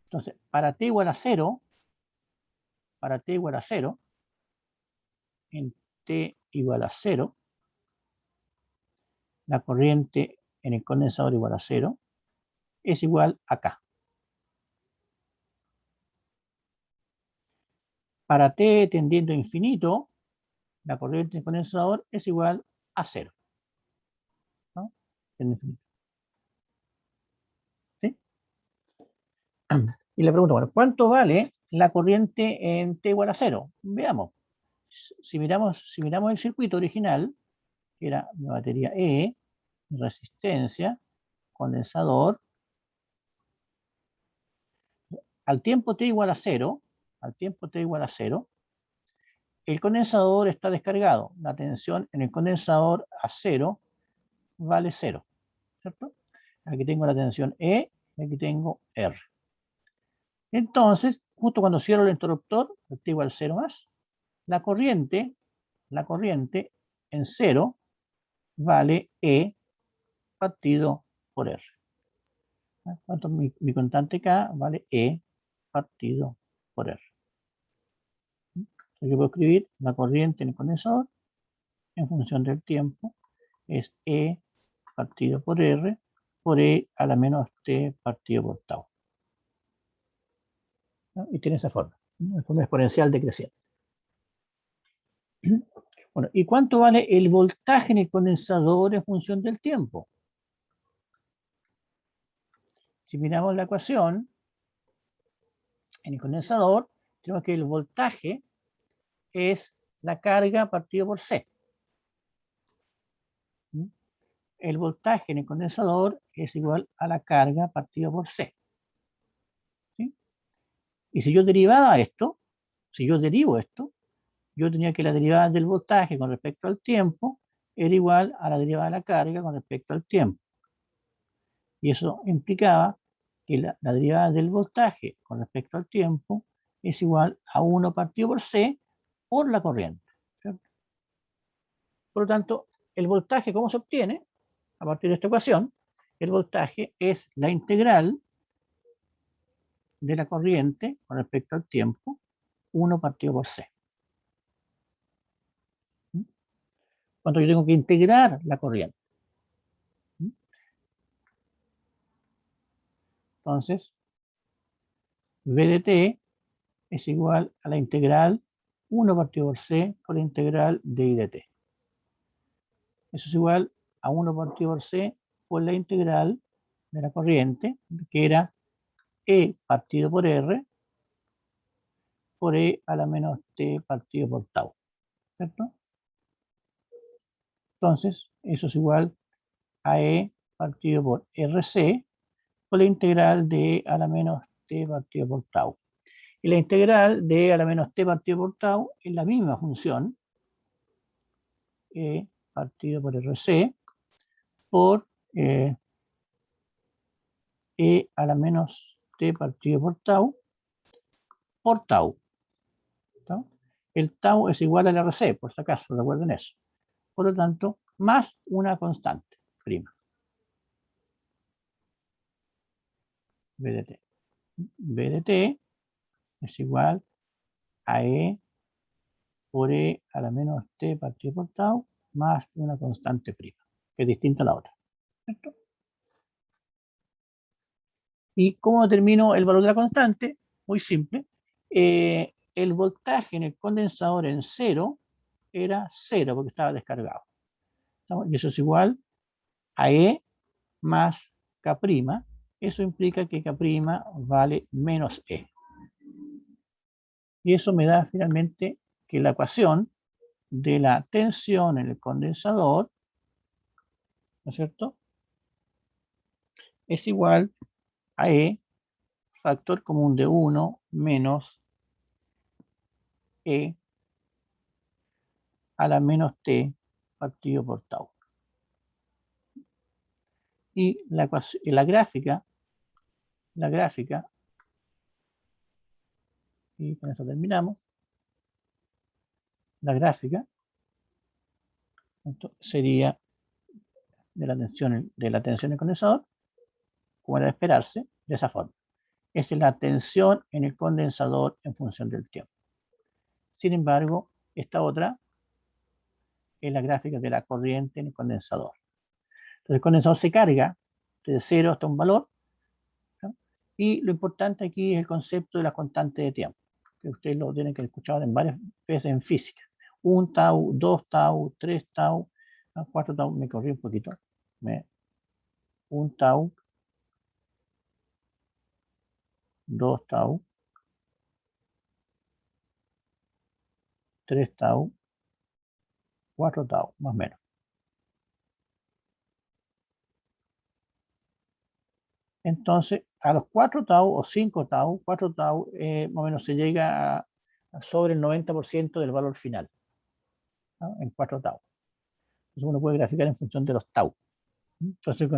Entonces, para t igual a 0, en t igual a 0, la corriente en el condensador igual a 0 es igual a K. Para t tendiendo a infinito, la corriente en el condensador es igual a 0. ¿No? En infinito. ¿Sí? Y le pregunto, bueno, ¿cuánto vale la corriente en t igual a 0? Veamos. Si miramos el circuito original, que era mi batería E, resistencia, condensador, al tiempo t igual a 0, el condensador está descargado. La tensión en el condensador a 0 vale 0, ¿cierto? Aquí tengo la tensión E y aquí tengo R. Entonces, justo cuando cierro el interruptor, t igual a 0 más, la corriente en 0 vale E partido por R. ¿Cuánto es mi constante K? Vale E partido por R. Entonces yo puedo escribir la corriente en el condensador en función del tiempo es E partido por R por E a la menos T partido por tau. ¿No? Y tiene esa forma, una forma exponencial decreciente. Bueno, ¿y cuánto vale el voltaje en el condensador en función del tiempo? Si miramos la ecuación, en el condensador tenemos que el voltaje es la carga partido por C. El voltaje en el condensador es igual a la carga partido por C. ¿Sí? Y si yo derivo esto, yo tenía que la derivada del voltaje con respecto al tiempo era igual a la derivada de la carga con respecto al tiempo. Y eso implicaba que la derivada del voltaje con respecto al tiempo es igual a 1 partido por C por la corriente, ¿cierto? Por lo tanto, el voltaje, ¿cómo se obtiene? A partir de esta ecuación, el voltaje es la integral de la corriente con respecto al tiempo, 1 partido por C. Cuando yo tengo que integrar la corriente. Entonces, V de t es igual a la integral 1 partido por C por la integral de I de t. Eso es igual a 1 partido por C por la integral de la corriente, que era E partido por R por E a la menos T partido por tau, ¿cierto? Entonces, eso es igual a E partido por RC por la integral de E a la menos T partido por tau. Y la integral de E a la menos T partido por tau es la misma función, E partido por RC, por E a la menos T partido por tau, ¿no? El tau es igual al RC, por si acaso, recuerden eso. Por lo tanto, más una constante, prima. V de t. V de t es igual a E por E a la menos T partido por tau, más una constante prima, que es distinta a la otra, ¿cierto? ¿Y cómo determino el valor de la constante? Muy simple. El voltaje en el condensador en cero era cero porque estaba descargado, ¿no? Y eso es igual a E más K'. Eso implica que K' vale menos E. Y eso me da finalmente que la ecuación de la tensión en el condensador, ¿no es cierto?, es igual a E, factor común de 1 menos E a la menos T partido por tau. Y la gráfica, y con eso terminamos, la gráfica sería de la tensión en el condensador, como era de esperarse, de esa forma. Es la tensión en el condensador en función del tiempo. Sin embargo, esta otra es la gráfica de la corriente en el condensador. Entonces el condensador se carga de 0 hasta un valor, ¿no? Y lo importante aquí es el concepto de la constante de tiempo, que ustedes lo tienen que escuchar en varias veces en física. 1 tau, 2 tau, 3 tau, 4 tau, me corrí un poquito. 1 tau, 2 tau, 3 tau, 4 tau, más o menos. Entonces, a los 4 tau o 5 tau, 4 tau, más o menos se llega a sobre el 90% del valor final, ¿no? En 4 tau. Entonces uno puede graficar en función de los tau. Entonces,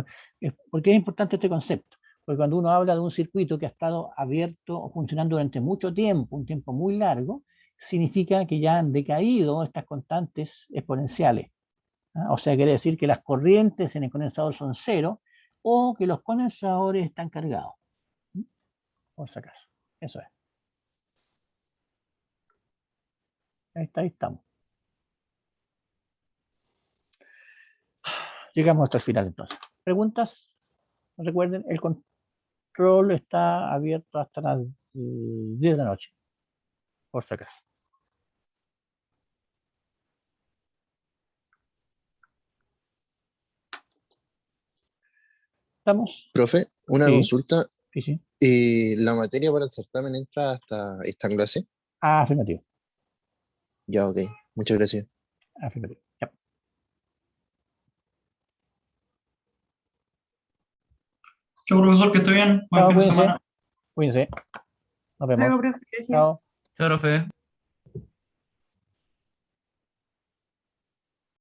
¿por qué es importante este concepto? Porque cuando uno habla de un circuito que ha estado abierto o funcionando durante mucho tiempo, un tiempo muy largo, significa que ya han decaído estas constantes exponenciales, ¿no? O sea, quiere decir que las corrientes en el condensador son cero o que los condensadores están cargados. Por si acaso. Eso es. Ahí estamos. Llegamos hasta el final entonces. ¿Preguntas? Recuerden, el control está abierto hasta las 10 de la noche. Por si acaso. ¿Estamos? Profe, una Sí. consulta. Sí. ¿La materia para el certamen entra hasta esta clase? Afirmativo. Ya, ok. Muchas gracias. Afirmativo. Ya. Chao, profesor, que esté bien. Buen Chao, fin de cuídense. semana. Cuídense. Nos vemos. Luego, profe, gracias. Chao. Chao, profe.